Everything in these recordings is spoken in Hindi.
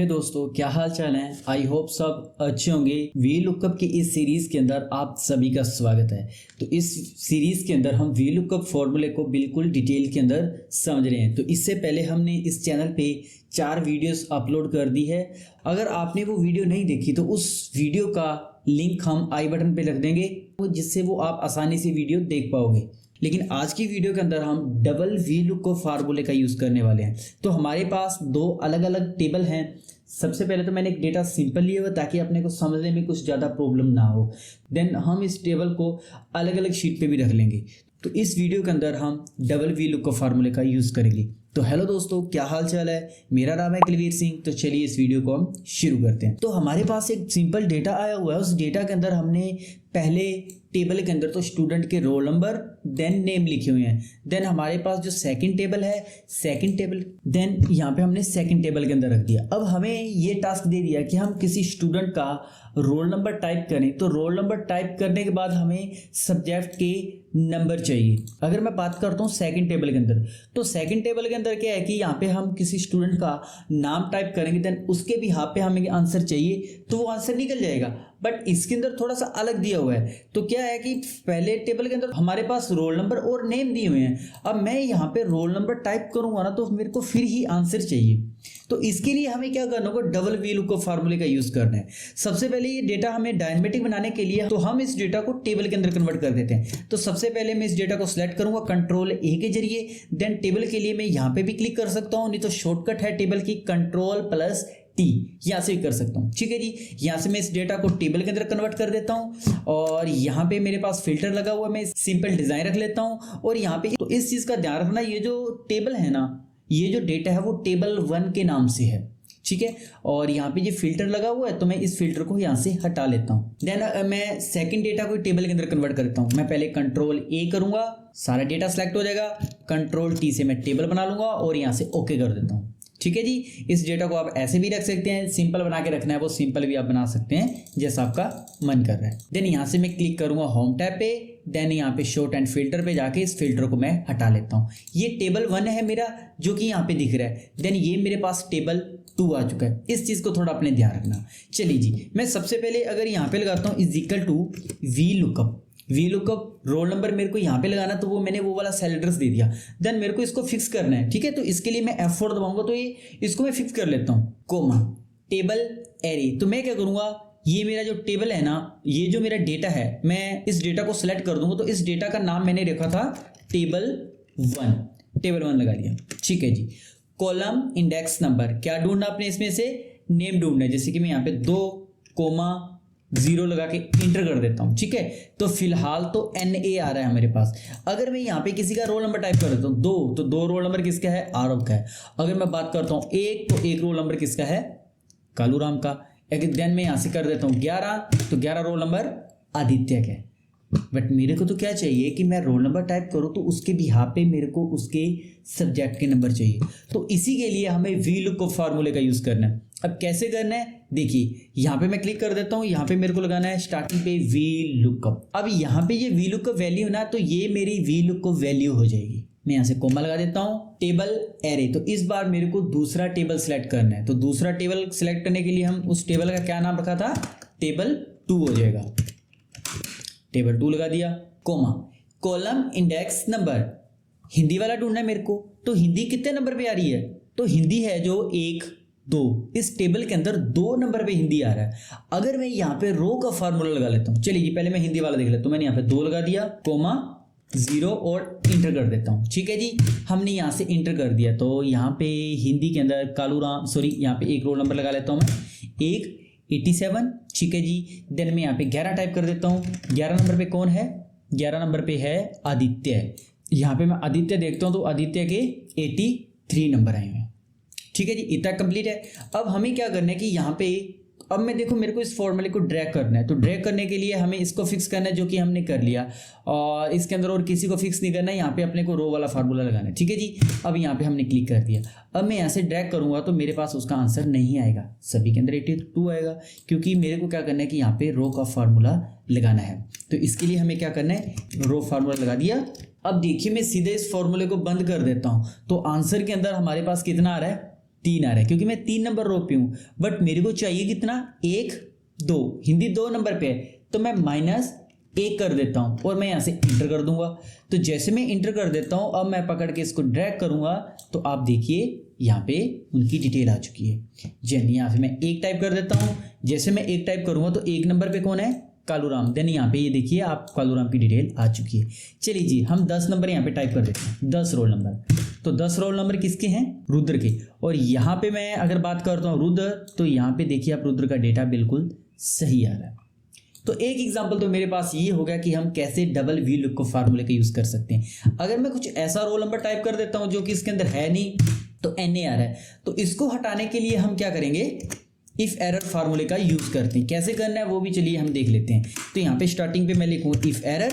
हे दोस्तों, क्या हाल चाल है। आई होप सब अच्छे होंगे। वी लुकअप की इस सीरीज के अंदर आप सभी का स्वागत है। तो इस सीरीज के अंदर हम वी लुकअप फॉर्मूले को बिल्कुल डिटेल के अंदर समझ रहे हैं। तो इससे पहले हमने इस चैनल पे 4 वीडियोस अपलोड कर दी है। अगर आपने वो वीडियो नहीं देखी तो उस वीडियो का लिंक हम आई बटन पे रख देंगे, जिससे वो आप आसानी से वीडियो देख पाओगे। लेकिन आज की वीडियो के अंदर हम डबल वी लुकअप फार्मूले का यूज़ करने वाले हैं। तो हमारे पास 2 अलग अलग टेबल हैं। सबसे पहले तो मैंने एक डेटा सिंपल लिया हुआ ताकि अपने को समझने में कुछ ज़्यादा प्रॉब्लम ना हो। देन हम इस टेबल को अलग अलग शीट पे भी रख लेंगे। तो इस वीडियो के अंदर हम डबल वी लुकअप फार्मूले का यूज़ करेंगे। तो हेलो दोस्तों, क्या हाल चाल है। मेरा नाम है कुलवीर सिंह। तो चलिए इस वीडियो को हम शुरू करते हैं। तो हमारे पास एक सिंपल डेटा आया हुआ है। उस डेटा के अंदर हमने पहले टेबल के अंदर तो स्टूडेंट के रोल नंबर देन नेम लिखे हुए हैं। देन हमारे पास जो सेकंड टेबल है, सेकंड टेबल देन यहाँ पे हमने सेकंड टेबल के अंदर रख दिया। अब हमें ये टास्क दे दिया कि हम किसी स्टूडेंट का रोल नंबर टाइप करें। तो रोल नंबर टाइप करने के बाद हमें सब्जेक्ट के नंबर चाहिए। अगर मैं बात करता हूँ सेकंड टेबल के अंदर, तो सेकंड टेबल के अंदर क्या है कि यहाँ पे हम किसी स्टूडेंट का नाम टाइप करेंगे, देन उसके भी यहाँ पे हमें आंसर चाहिए तो वो आंसर निकल जाएगा। बट इसके अंदर थोड़ा सा अलग दिया हुआ है। तो क्या है कि पहले टेबल के अंदर हमारे पास रोल नंबर और नेम दिए हुए हैं। अब मैं यहाँ पे रोल नंबर टाइप करूंगा ना, तो मेरे को फिर ही आंसर चाहिए। तो इसके लिए हमें क्या करना होगा, डबल वी लुकअप फार्मूले का यूज करना है। सबसे पहले ये डेटा हमें डायनेमिक बनाने के लिए तो हम इस डेटा को टेबल के अंदर कन्वर्ट कर देते हैं। तो सबसे पहले मैं इस डेटा को सिलेक्ट करूंगा कंट्रोल ए के जरिए। देन टेबल के लिए मैं यहाँ पे भी क्लिक कर सकता हूँ, नहीं तो शॉर्टकट है टेबल की कंट्रोल प्लस टी, यहाँ से भी कर सकता हूँ। ठीक है जी, यहाँ से मैं इस डेटा को टेबल के अंदर कन्वर्ट कर देता हूँ। और यहाँ पे मेरे पास फिल्टर लगा हुआ है, मैं सिंपल डिजाइन रख लेता हूँ। और यहाँ पे तो इस चीज का ध्यान रखना, ये जो टेबल है ना, ये जो डेटा है वो टेबल 1 के नाम से है। ठीक है, और यहाँ पे ये फिल्टर लगा हुआ है तो मैं इस फिल्टर को यहाँ से हटा लेता हूँ। देन मैं सेकंड डेटा को टेबल के अंदर कन्वर्ट करता हूँ। मैं पहले कंट्रोल ए करूंगा, सारा डेटा सेलेक्ट हो जाएगा। कंट्रोल टी से मैं टेबल बना लूंगा और यहाँ से ओके कर देता हूँ। ठीक है जी, इस डेटा को आप ऐसे भी रख सकते हैं, सिंपल बना के रखना है वो सिंपल भी आप बना सकते हैं जैसा आपका मन कर रहा है। देन यहाँ से मैं क्लिक करूंगा होम टैब पे। देन यहाँ पे शॉर्ट एंड फिल्टर पे जाके इस फिल्टर को मैं हटा लेता हूँ। ये टेबल 1 है मेरा, जो कि यहाँ पे दिख रहा है। देन ये मेरे पास टेबल 2 आ चुका है। इस चीज को थोड़ा अपने ध्यान रखना। चलिए जी, मैं सबसे पहले अगर यहाँ पे लगाता हूँ is equal to V lookup. V lookup roll number मेरे को यहाँ पे लगाना, तो वो मैंने वो वाला सेल एड्रेस दे दिया। देन मेरे को इसको फिक्स करना है। ठीक है, तो इसके लिए मैं F4 दबाऊंगा, तो ये इसको मैं फिक्स कर लेता हूँ। Comma table array. तो मैं क्या करूंगा, ये मेरा जो टेबल है ना, ये जो मेरा डेटा है, मैं इस डेटा को सिलेक्ट कर दूंगा। तो इस डेटा का नाम मैंने रखा था टेबल 1, टेबल 1 लगा दिया। ठीक है जी, कॉलम इंडेक्स नंबर क्या ढूंढना आपने, इसमें से नेम ढूंढना है। जैसे कि मैं यहाँ पे 2,0 लगा के इंटर कर देता हूँ। ठीक है, तो फिलहाल तो NA आ रहा है मेरे पास। अगर मैं यहाँ पे किसी का रोल नंबर टाइप कर देता हूँ 2, तो 2 रोल नंबर किसका है, आरव का है। अगर मैं बात करता हूँ 1, तो 1 रोल नंबर किसका है, कालूराम का। देन मैं यहाँ से कर देता हूँ 11, तो 11 रोल नंबर आदित्य का है। बट मेरे को तो क्या चाहिए कि मैं रोल नंबर टाइप करूँ तो उसके बिहाफ पे मेरे को उसके सब्जेक्ट के नंबर चाहिए। तो इसी के लिए हमें वी लुकअप फार्मूले का यूज करना है। अब कैसे करना है, देखिए यहाँ पे मैं क्लिक कर देता हूँ। यहाँ पे मेरे को लगाना है स्टार्टिंग पे वी लुकअप। अब यहाँ पे ये वी लुकअप वैल्यू ना, तो ये मेरी वी लुकअप वैल्यू हो जाएगी। मैं यहाँ से कोमा लगा देता हूँ। टेबल एरे, तो इस बार मेरे को दूसरा टेबल सिलेक्ट करना है। तो दूसरा टेबल सिलेक्ट करने के लिए हम उस टेबल का क्या नाम रखा था, टेबल 2 हो जाएगा। टेबल 2 लगा दिया, comma column index number, Hindi वाला ढूंढना है मेरे को। तो हिंदी कितने नंबर पे आ रही है, तो हिंदी है जो 1, 2, इस टेबल के अंदर 2 नंबर पे हिंदी आ रहा है। अगर मैं यहाँ पे रो का फार्मूला लगा लेता हूँ, चलिए पहले मैं हिंदी वाला देख लेता हूँ। तो मैंने यहाँ पे 2 लगा दिया, कोमा 0 और इंटर कर देता हूँ। ठीक है जी, हमने यहाँ से इंटर कर दिया। तो यहाँ पे हिंदी के अंदर कालूराम, सॉरी यहाँ पे 1 रोल नंबर लगा लेता हूँ मैं, 187। ठीक है जी, देन मैं यहाँ पे 11 टाइप कर देता हूँ। 11 नंबर पे कौन है, 11 नंबर पे है आदित्य। यहाँ पे मैं आदित्य देखता हूँ तो आदित्य के 83 नंबर आए हुए हैं। ठीक है जी, इतना कंप्लीट है। अब हमें क्या करना है कि यहाँ पे अब मैं देखो मेरे को इस फॉर्मूले को ड्रैग करना है। तो ड्रैग करने के लिए हमें इसको फिक्स करना है, जो कि हमने कर लिया। और इसके अंदर और किसी को फिक्स नहीं करना है, यहाँ पे अपने को रो वाला फार्मूला लगाना है। ठीक है जी, अब यहाँ पे हमने क्लिक कर दिया। अब मैं यहाँ से ड्रैग करूंगा तो मेरे पास उसका आंसर नहीं आएगा, सभी के अंदर 82 आएगा, क्योंकि मेरे को क्या करना है कि यहाँ पे रो का फार्मूला लगाना है। तो इसके लिए हमें क्या करना है, रो फार्मूला लगा दिया। अब देखिए मैं सीधे इस फॉर्मूले को बंद कर देता हूँ। तो आंसर के अंदर हमारे पास कितना आ रहा है, 3 आ रहा है क्योंकि मैं 3 नंबर रो पे हूँ, बट मेरे को चाहिए कितना, 1 2, हिंदी 2 नंबर पे है, तो मैं -1 कर देता हूँ और मैं यहाँ से इंटर कर दूंगा। तो जैसे मैं इंटर कर देता हूँ, अब मैं पकड़ के इसको ड्रैग करूंगा तो आप देखिए यहाँ पे उनकी डिटेल आ चुकी है। जन यहाँ पे मैं 1 टाइप कर देता हूँ, जैसे मैं 1 टाइप करूंगा तो 1 नंबर पे कौन है, कालूराम। देन यहाँ पे ये देखिए आप कालूराम की डिटेल आ चुकी है। चलिए जी, हम 10 नंबर यहाँ पे टाइप कर देते हैं, 10 रोल नंबर। तो 10 रोल नंबर किसके हैं, रुद्र के। और यहाँ पे मैं अगर बात करता हूँ रुद्र, तो यहाँ पे देखिए आप रुद्र का डेटा बिल्कुल सही आ रहा है। तो एक एग्जांपल तो मेरे पास ये हो गया कि हम कैसे डबल वी लुक फार्मूले का यूज कर सकते हैं। अगर मैं कुछ ऐसा रोल नंबर टाइप कर देता हूं जो कि इसके अंदर है नहीं, तो NA आ रहा है, तो इसको हटाने के लिए हम क्या करेंगे, इफ एरर फार्मूले का यूज करते हैं। कैसे करना है वो भी चलिए हम देख लेते हैं। तो यहाँ पे स्टार्टिंग पे मैं लिखूँ इफ एरर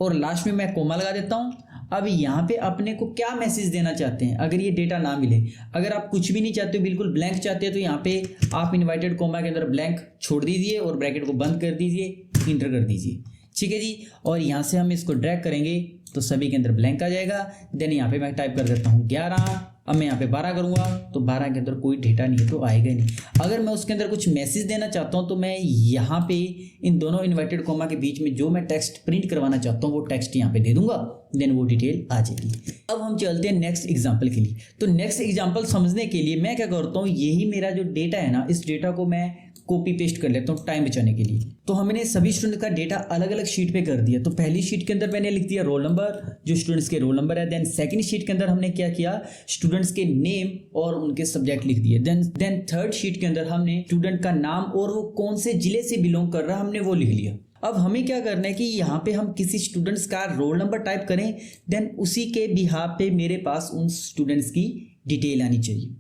और लास्ट में मैं कोमा लगा देता हूँ। अब यहाँ पे अपने को क्या मैसेज देना चाहते हैं, अगर ये डेटा ना मिले, अगर आप कुछ भी नहीं चाहते हो, बिल्कुल ब्लैंक चाहते हैं, तो यहाँ पे आप इनवर्टेड कोमा के अंदर ब्लैंक छोड़ दीजिए और ब्रैकेट को बंद कर दीजिए, इंटर कर दीजिए। ठीक है जी, और यहाँ से हम इसको ड्रैग करेंगे तो सभी के अंदर ब्लैंक आ जाएगा। देन यहाँ पे मैं टाइप कर देता हूँ 11। अब मैं यहाँ पे 12 करूँगा तो 12 के अंदर कोई डेटा नहीं है तो आएगा नहीं। अगर मैं उसके अंदर कुछ मैसेज देना चाहता हूँ तो मैं यहाँ पे इन दोनों इन्वर्टेड कॉमा के बीच में जो मैं टेक्स्ट प्रिंट करवाना चाहता हूँ वो टेक्स्ट यहाँ पे दे दूंगा, देन वो डिटेल आ जाएगी। अब हम चलते हैं नेक्स्ट एग्जाम्पल के लिए। तो नेक्स्ट एग्जाम्पल समझने के लिए मैं क्या करता हूँ, यही मेरा जो डेटा है ना, इस डेटा को मैं कॉपी पेस्ट कर लेता हूँ टाइम बचाने के लिए। तो हमने सभी स्टूडेंट का डेटा अलग अलग शीट पे कर दिया। तो पहली शीट के अंदर मैंने लिख दिया रोल नंबर, जो स्टूडेंट्स के रोल नंबर है। देन सेकंड शीट के अंदर हमने क्या किया, स्टूडेंट्स के नेम और उनके सब्जेक्ट लिख दिए। देन थर्ड शीट के अंदर हमने स्टूडेंट का नाम और वो कौन से जिले से बिलोंग कर रहा है हमने वो लिख लिया। अब हमें क्या करना है कि यहाँ पे हम किसी स्टूडेंट्स का रोल नंबर टाइप करें, देन उसी के बिहाफ पे मेरे पास उन स्टूडेंट्स की डिटेल आनी चाहिए।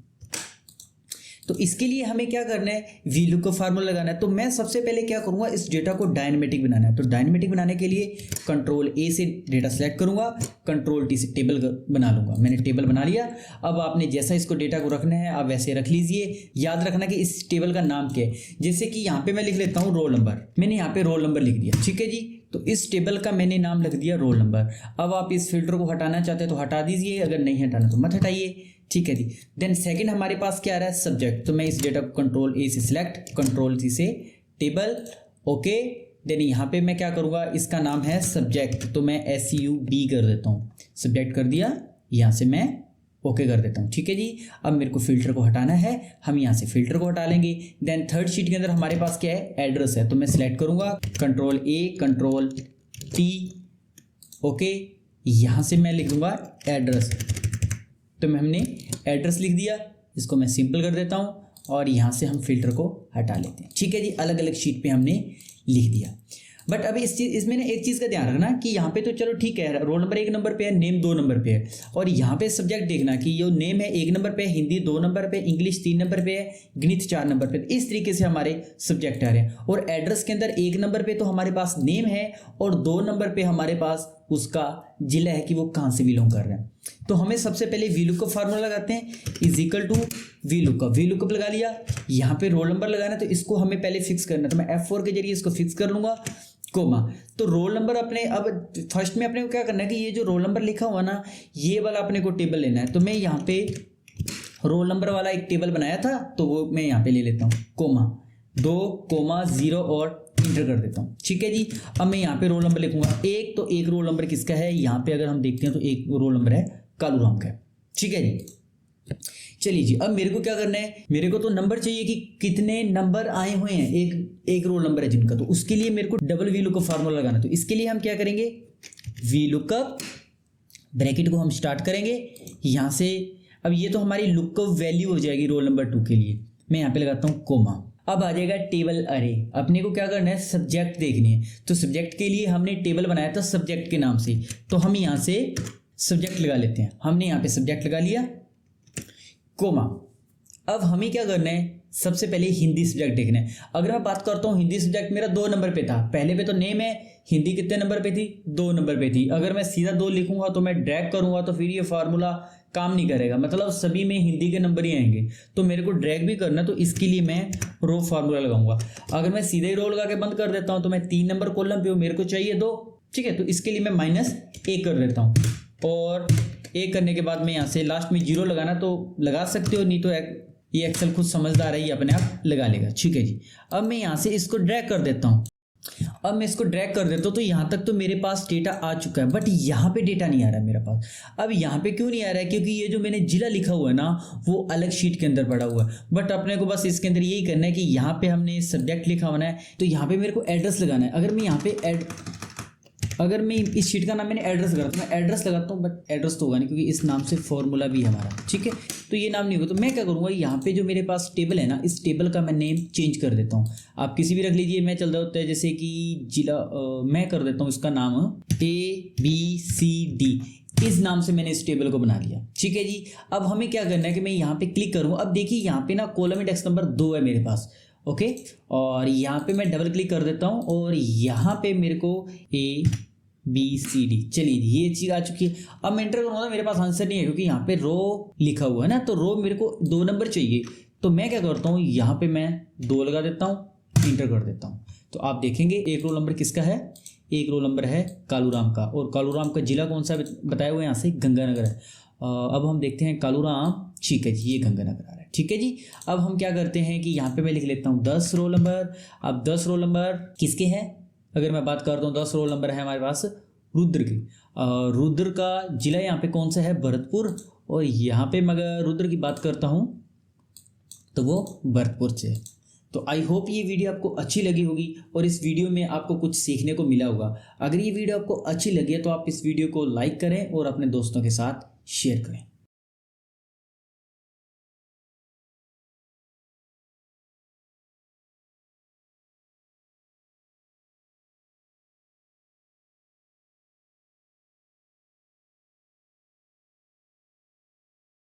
तो इसके लिए हमें क्या करना है, वी लुक का फार्मूला लगाना है। तो मैं सबसे पहले क्या करूंगा, इस डेटा को डायनेमेटिक बनाना है। तो डायनेमेटिक बनाने के लिए कंट्रोल A से डेटा सेलेक्ट करूंगा, कंट्रोल T से टेबल बना लूंगा। मैंने टेबल बना लिया। अब आपने जैसा इसको डेटा को रखना है आप वैसे रख लीजिए। याद रखना कि इस टेबल का नाम क्या है। जैसे कि यहाँ पे मैं लिख लेता हूँ रोल नंबर, मैंने यहाँ पे रोल नंबर लिख दिया। ठीक है जी, तो इस टेबल का मैंने नाम लिख दिया रोल नंबर। अब आप इस फिल्टर को हटाना चाहते हैं तो हटा दीजिए, अगर नहीं हटाना तो मत हटाइए। ठीक है जी। देन सेकंड हमारे पास क्या आ रहा है, सब्जेक्ट। तो मैं इस डेटा को कंट्रोल A से सिलेक्ट, कंट्रोल C से टेबल, ओके। देन यहाँ पे मैं क्या करूँगा, इसका नाम है सब्जेक्ट, तो मैं SUB कर देता हूँ। सब्जेक्ट कर दिया, यहाँ से मैं ओके कर देता हूँ। ठीक है जी। अब मेरे को फिल्टर को हटाना है, हम यहाँ से फिल्टर को हटा लेंगे। देन थर्ड शीट के अंदर हमारे पास क्या है, एड्रेस है। तो मैं सिलेक्ट करूँगा, control A, control T, okay. यहाँ से मैं लिख दूंगा एड्रेस। तो हमने एड्रेस लिख दिया, इसको मैं सिंपल कर देता हूँ और यहाँ से हम फिल्टर को हटा लेते हैं। ठीक है जी, अलग अलग शीट पे हमने लिख दिया। बट अभी इसमें ना एक चीज़ का ध्यान रखना कि यहाँ पे तो चलो ठीक है, रोल नंबर 1 नंबर पे है, नेम 2 नंबर पे है। और यहाँ पे सब्जेक्ट देखना कि जो नेम है 1 नंबर पे, हिंदी 2 नंबर पे, इंग्लिश 3 नंबर पे है, गणित 4 नंबर पे। इस तरीके से हमारे सब्जेक्ट आ रहे हैं। और एड्रेस के अंदर 1 नंबर पे तो हमारे पास नेम है और 2 नंबर पे हमारे पास उसका जिला है कि वो कहाँ से बिलोंग कर रहे हैं। तो हमें सबसे पहले वी लुकअप फार्मूला लगाते हैं, is equal to V lookup. V lookup लगा लिया, यहाँ पे रोल नंबर लगाना है तो इसको हमें पहले फिक्स करना है। तो मैं F4 के जरिए इसको फिक्स कर लूंगा, कोमा। तो रोल नंबर अपने, अब फर्स्ट में अपने को क्या करना है कि ये जो रोल नंबर लिखा हुआ ना, ये वाला अपने को टेबल लेना है। तो मैं यहाँ पे रोल नंबर वाला एक टेबल बनाया था तो वो मैं यहाँ पे ले लेता हूँ, कोमा 2,0 और इंटर कर देता हूँ। ठीक है जी। अब मैं यहाँ पे रोल नंबर लिखूंगा 1, तो 1 रोल नंबर किसका है, यहाँ पे अगर हम देखते हैं तो 1 रोल नंबर है कालूराम का। ठीक है जी। चलिए जी, अब मेरे को क्या करना है, मेरे को तो नंबर चाहिए कि कितने नंबर आए हुए हैं, एक रोल नंबर है जिनका। तो उसके लिए मेरे को डबल वी लुकअप फार्मूला लगाना है। तो इसके लिए हम क्या करेंगे, वी लुकअप, ब्रैकेट को हम स्टार्ट करेंगे यहाँ से। अब ये तो हमारी लुकअप वैल्यू हो जाएगी रोल नंबर 2 के लिए। मैं यहाँ पे लगाता हूँ कोमा। अब आ जाएगा टेबल अरे। अपने को क्या करना है, सब्जेक्ट देखनी है। तो सब्जेक्ट के लिए हमने टेबल बनाया था सब्जेक्ट के नाम से, तो हम यहाँ से सब्जेक्ट लगा लेते हैं। हमने यहाँ पे सब्जेक्ट लगा लिया, कोमा। अब हमें क्या करना है, सबसे पहले हिंदी सब्जेक्ट देखना है। अगर मैं बात करता हूँ हिंदी सब्जेक्ट मेरा 2 नंबर पे था, पहले पे तो नेम है, हिंदी कितने नंबर पे थी, 2 नंबर पे थी। अगर मैं सीधा 2 लिखूंगा तो मैं ड्रैग करूंगा तो फिर ये फार्मूला काम नहीं करेगा, मतलब सभी में हिंदी के नंबर ही आएंगे। तो मेरे को ड्रैग भी करना है, तो इसके लिए मैं रो फार्मूला लगाऊंगा। अगर मैं सीधे ही रो लगा के बंद कर देता हूँ तो मैं 3 नंबर कॉलम पे हूँ, मेरे को चाहिए 2। ठीक है, तो इसके लिए मैं -1 कर देता हूँ और 1 करने के बाद में यहाँ से लास्ट में 0 लगाना तो लगा सकते हो, नहीं तो ये एक्सेल खुद समझदार है, ये अपने आप लगा लेगा। ठीक है जी। अब मैं यहाँ से इसको ड्रैग कर देता हूँ। अब मैं इसको ड्रैग कर देता हूँ तो यहाँ तक तो मेरे पास डेटा आ चुका है, बट यहाँ पे डेटा नहीं आ रहा है मेरे पास। अब यहाँ पे क्यों नहीं आ रहा है? क्योंकि ये जो मैंने जिला लिखा हुआ है ना, वो अलग शीट के अंदर पड़ा हुआ है। बट अपने को बस इसके अंदर यही करना है कि यहाँ पे हमने सब्जेक्ट लिखा होना है, तो यहाँ पे मेरे को एड्रेस लगाना है। अगर मैं इस शीट का नाम मैंने एड्रेस लगाता हूँ, मैं एड्रेस लगाता हूँ, बट एड्रेस तो होगा नहीं क्योंकि इस नाम से फॉर्मूला भी हमारा, ठीक है, तो ये नाम नहीं होगा। तो मैं क्या करूँगा, यहाँ पे जो मेरे पास टेबल है ना, इस टेबल का मैं नेम चेंज कर देता हूँ। आप किसी भी रख लीजिए, मैं चल रहा होता है जैसे कि जिला, मैं कर देता हूँ इसका नाम ABCD, इस नाम से मैंने इस टेबल को बना लिया। ठीक है जी। अब हमें क्या करना है कि मैं यहाँ पे क्लिक करूँ। अब देखिए यहाँ पे ना कॉलम इंडेक्स नंबर 2 है मेरे पास, ओके, और यहाँ पे मैं डबल क्लिक कर देता हूँ और यहाँ पे मेरे को ABCD, चलिए ये चीज़ आ चुकी है। अब मैं एंटर करूँगा, मेरे पास आंसर नहीं है क्योंकि यहाँ पे रो लिखा हुआ है ना, तो रो मेरे को 2 नंबर चाहिए। तो मैं क्या करता हूँ, यहाँ पे मैं 2 लगा देता हूँ, इंटर कर देता हूँ। तो आप देखेंगे एक रोल नंबर किसका है, एक रोल नंबर है कालूराम का, और कालूराम का जिला कौन सा बताया हुआ है, यहाँ से गंगानगर है। अब हम देखते हैं कालूराम, ठीक है जी, ये गंगानगर आ रहा है। ठीक है जी। अब हम क्या करते हैं कि यहाँ पे मैं लिख लेता हूँ 10 रोल नंबर। अब 10 रोल नंबर किसके हैं, अगर मैं बात करता हूँ 10 रोल नंबर है हमारे पास रुद्र की। रुद्र का जिला यहाँ पे कौन सा है, भरतपुर, और यहाँ पे मैं अगर रुद्र की बात करता हूँ तो वो भरतपुर से है। तो आई होप ये वीडियो आपको अच्छी लगी होगी और इस वीडियो में आपको कुछ सीखने को मिला होगा। अगर ये वीडियो आपको अच्छी लगी है तो आप इस वीडियो को लाइक करें और अपने दोस्तों के साथ शेयर करें।